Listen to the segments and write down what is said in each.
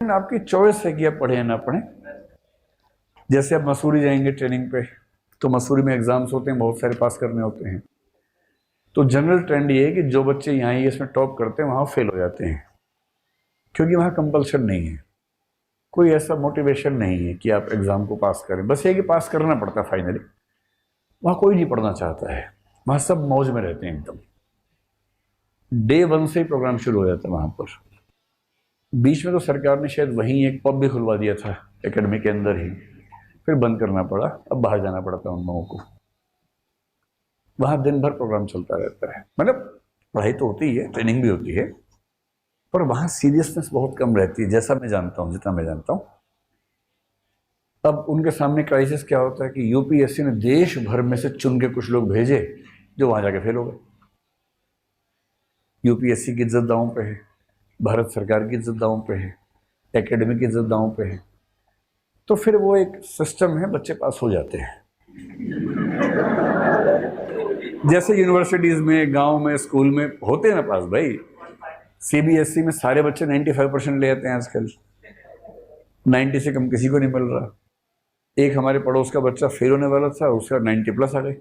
आपकी चॉइस है कि आप पढ़े या ना पढ़े। जैसे आप मसूरी जाएंगे ट्रेनिंग पे, तो मसूरी में एग्जाम्स होते हैं, बहुत सारे पास करने होते हैं। तो जनरल ट्रेंड ये है कि जो बच्चे यहाँ ही इसमें टॉप करते हैं वहाँ फेल हो जाते हैं, क्योंकि वहाँ कंपल्शन नहीं है, कोई ऐसा मोटिवेशन नहीं है कि आप एग्ज़ाम को पास करें, बस ये कि पास करना पड़ता है फाइनली। वहाँ कोई नहीं पढ़ना चाहता है, वहाँ सब मौज में रहते हैं एकदम। डे 1 से ही प्रोग्राम शुरू हो जाता है वहाँ पर। बीच में तो सरकार ने शायद वहीं एक पब भी खुलवा दिया था एकेडमी के अंदर ही, फिर बंद करना पड़ा, अब बाहर जाना पड़ता है उन लोगों को। वहाँ दिन भर प्रोग्राम चलता रहता है, मतलब पढ़ाई तो होती है, ट्रेनिंग भी होती है, पर वहाँ सीरियसनेस बहुत कम रहती है, जैसा मैं जानता हूँ, जितना मैं जानता हूँ। अब उनके सामने क्राइसिस क्या होता है कि यूपीएससी ने देश भर में से चुन के कुछ लोग भेजे जो वहाँ जाके फेल हो गए। यूपीएससी की इज्जत दांव पे है, भारत सरकार की इज्जत दांव पे है, एकेडमी की इज्जत दांव पे है, तो फिर वो एक सिस्टम है, बच्चे पास हो जाते हैं। जैसे यूनिवर्सिटीज में, गांव में, स्कूल में होते हैं ना पास भाई। सीबीएसई में सारे बच्चे 95% ले आते हैं आजकल, 90 से कम किसी को नहीं मिल रहा। एक हमारे पड़ोस का बच्चा फेल होने वाला था, उसका 90+ आ गए।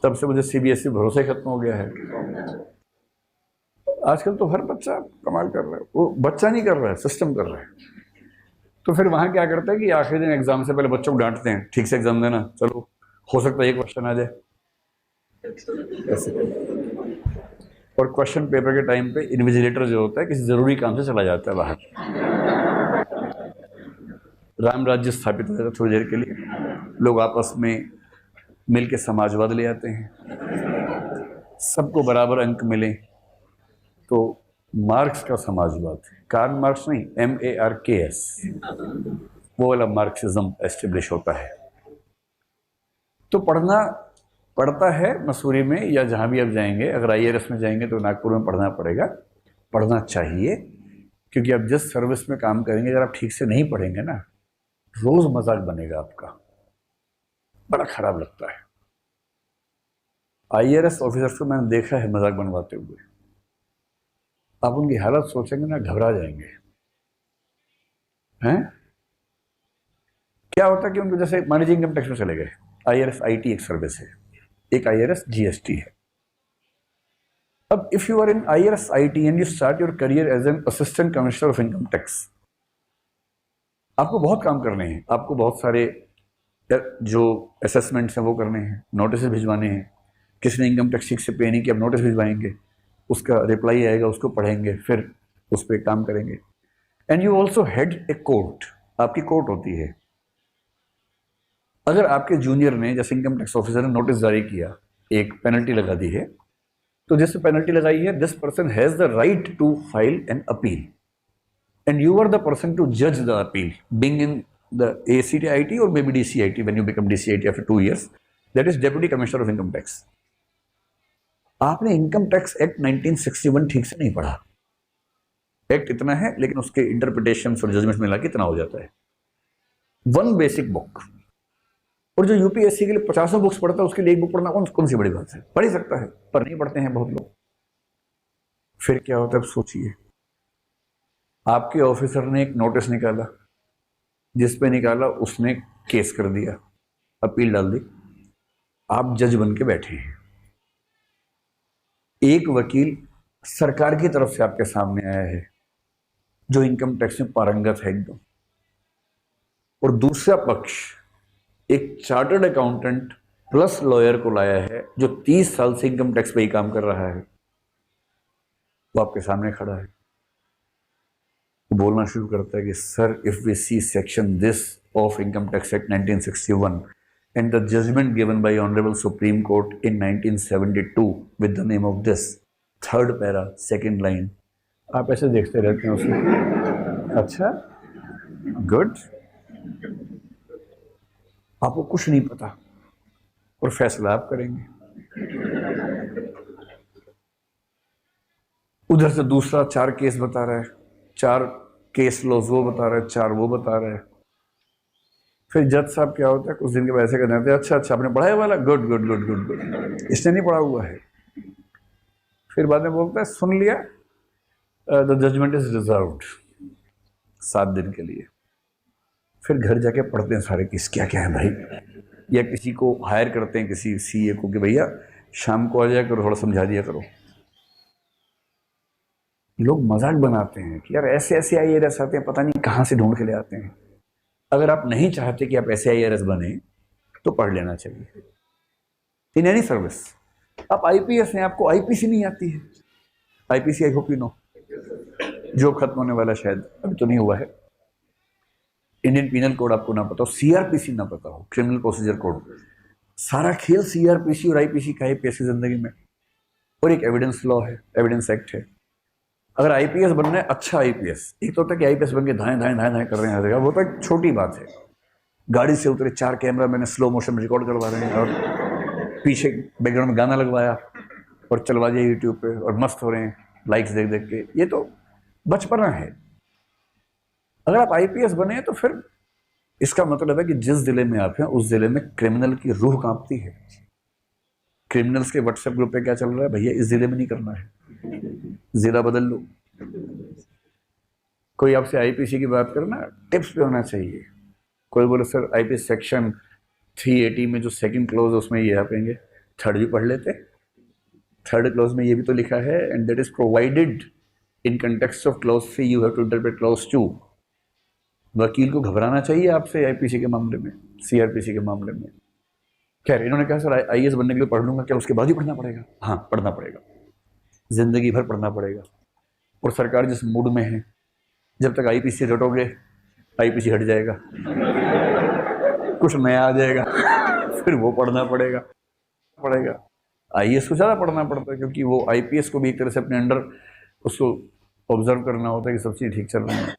तब से मुझे सीबीएसई भरोसा ही खत्म हो गया है। आजकल तो हर बच्चा कमाल कर रहा है, वो बच्चा नहीं कर रहा है, सिस्टम कर रहा है। तो फिर वहां क्या करता है कि आखिरी दिन एग्जाम से पहले बच्चों को डांटते हैं, ठीक से एग्जाम देना, चलो हो सकता है एक क्वेश्चन आ जाए ऐसे। और क्वेश्चन पेपर के टाइम पे इन्विजिलेटर जो होता है किसी जरूरी काम से चला जाता है बाहर, राम राज्य स्थापित हो जाता है थोड़ी देर के लिए, लोग आपस में मिल के समाजवाद ले आते हैं, सबको बराबर अंक मिले, तो मार्क्स का समाजवाद, कार्ल मार्क्स नहीं, MARKS, वो वाला मार्क्सिज्म एस्टेब्लिश होता है। तो पढ़ना पड़ता है मसूरी में या जहाँ भी आप जाएंगे। अगर IRS में जाएंगे तो नागपुर में पढ़ना पड़ेगा, पढ़ना चाहिए, क्योंकि आप जिस सर्विस में काम करेंगे अगर आप ठीक से नहीं पढ़ेंगे ना, रोज मजाक बनेगा आपका, बड़ा खराब लगता है। IRS ऑफिसर्स को मैंने देखा है मजाक बनवाते हुए, आप उनकी हालत सोचेंगे ना, घबरा जाएंगे। हैं क्या होता है कि उनको, जैसे मान लीजिए इनकम टैक्स में चले गए, IRS IT एक सर्विस है, एक IRS GST है। अब if you are in IRS IT and you start your career as an assistant commissioner of income tax, आपको बहुत काम करने हैं, आपको बहुत सारे जो असेसमेंट्स हैं वो करने हैं, नोटिस भिजवाने हैं। किसी ने इनकम टैक्स ठीक से पे नहीं किया, आप नोटिस भिजवाएंगे, उसका रिप्लाई आएगा, उसको पढ़ेंगे, फिर उस पर काम करेंगे। And you also head a court, आपकी कोर्ट होती है। अगर आपके जूनियर ने, जैसे इनकम टैक्स ऑफिसर ने नोटिस जारी किया, एक पेनल्टी लगा दी है, तो जिससे पेनल्टी लगाई है, this person has the right to file an appeal, and you are the person to जज the appeal, being in the ACTIT or maybe DCIT when you become DCIT after 2 years, that is Deputy Commissioner of Income Tax। आपने income tax act 1961 ठीक से नहीं पढ़ा। Act इतना है, लेकिन उसके इंटरप्रिटेशन और जजमेंट मिला के इतना हो जाता है, 1 बेसिक बुक। और जो यूपीएससी के लिए 50 बुक्स पढ़ता है, उसके लिए एक बुक पढ़ना कौन सी बड़ी बात है, पढ़ ही सकता है, पर नहीं पढ़ते हैं बहुत लोग। फिर क्या होता है, अब सोचिए, आपके ऑफिसर ने एक नोटिस निकाला, जिसपे निकाला उसने केस कर दिया, अपील डाल दी, आप जज बन के बैठे हैं। एक वकील सरकार की तरफ से आपके सामने आया है जो इनकम टैक्स में पारंगत है एकदम, और दूसरा पक्ष एक चार्टर्ड अकाउंटेंट प्लस लॉयर को लाया है जो 30 साल से इनकम टैक्स पे ही काम कर रहा है, वो आपके सामने खड़ा है। वो बोलना शुरू करता है कि sir, if we see section this of income tax act 1961 and the judgment given by Honorable Supreme Court in 1972 with the name of this, 3rd para, 2nd line, आप ऐसे देखते रहते हैं उसमें, अच्छा गुड, आपको कुछ नहीं पता और फैसला आप करेंगे। उधर से दूसरा 4 केस बता रहा है, 4 केस लॉज वो बता रहा है, 4 वो बता रहा है। फिर जज साहब क्या होता है, कुछ दिन के बाद ऐसे कहते हैं, अच्छा आपने पढ़ा है वाला, good good good good good, इसने नहीं पढ़ा हुआ है। फिर बाद में बोलता है, सुन लिया, द जजमेंट इज रिजर्व्ड, 7 दिन के लिए, फिर घर जाके पढ़ते हैं सारे केस क्या क्या है भाई, या किसी को हायर करते हैं किसी सीए को कि भैया शाम को आ जाया करो, थोड़ा समझा दिया करो। लोग मजाक बनाते हैं कि यार ऐसे ऐसे IAS आते हैं, पता नहीं कहाँ से ढूंढ के ले आते हैं। अगर आप नहीं चाहते कि आप ऐसे IAS बने तो पढ़ लेना चाहिए इन एनी सर्विस। आप IPS हैं, आपको IPC नहीं आती है, IPC I hope you know, जो खत्म होने वाला शायद अभी तो नहीं हुआ है। इंडियन पिनल कोड आपको ना पता हो, CRPC ना पता हो, क्रिमिनल प्रोसीजर कोड। सारा खेल CRPC और IPC का है पैसे जिंदगी में। और एक एविडेंस लॉ है, एविडेंस एक्ट है। अगर IPS बनना है, अच्छा IPS, एक तो होता है कि IPS बन के धाएं धाएं धाएं धाएं कर रहे हैं हर जगह, वो तो एक छोटी बात है। गाड़ी से उतरे, 4 कैमरा मैंने स्लो मोशन रिकॉर्ड करवा रहे हैं और पीछे बैकग्राउंड में गाना लगवाया और चलवा दिया यूट्यूब पे और मस्त हो रहे हैं लाइक्स देख देख के, ये तो बचपना है। अगर आप IPS बने तो फिर इसका मतलब है कि जिस जिले में आप हैं उस जिले में क्रिमिनल की रूह कांपती है। क्रिमिनल्स के व्हाट्सएप ग्रुप पे क्या चल रहा है, भैया इस जिले में नहीं करना है, जिला बदल लो। कोई आपसे IPC की बात करना, टिप्स पे होना चाहिए। कोई बोले सर IPC सेक्शन 380 में जो सेकंड क्लॉज है उसमें ये आपेंगे, थर्ड भी पढ़ लेते। थर्ड क्लॉज में ये भी तो लिखा है, and that is provided in context of clause 3 you have to interpret clause 2। वकील को घबराना चाहिए आपसे IPC के मामले में, CRPC के मामले में। खैर इन्होंने कहा सर IAS बनने के लिए पढ़ लूंगा, क्या उसके बाद ही पढ़ना पड़ेगा? हाँ पढ़ना पड़ेगा, जिंदगी भर पढ़ना पड़ेगा। और सरकार जिस मूड में है, जब तक IPC रटोगे IPC हट जाएगा, कुछ नया आ जाएगा, फिर वो पढ़ना पड़ेगा। IAS को ज़्यादा पढ़ना पड़ता है क्योंकि वो IPS को भी एक तरह से अपने अंडर उसको ऑब्जर्व करना होता है कि सब चीज़ ठीक चल रही है।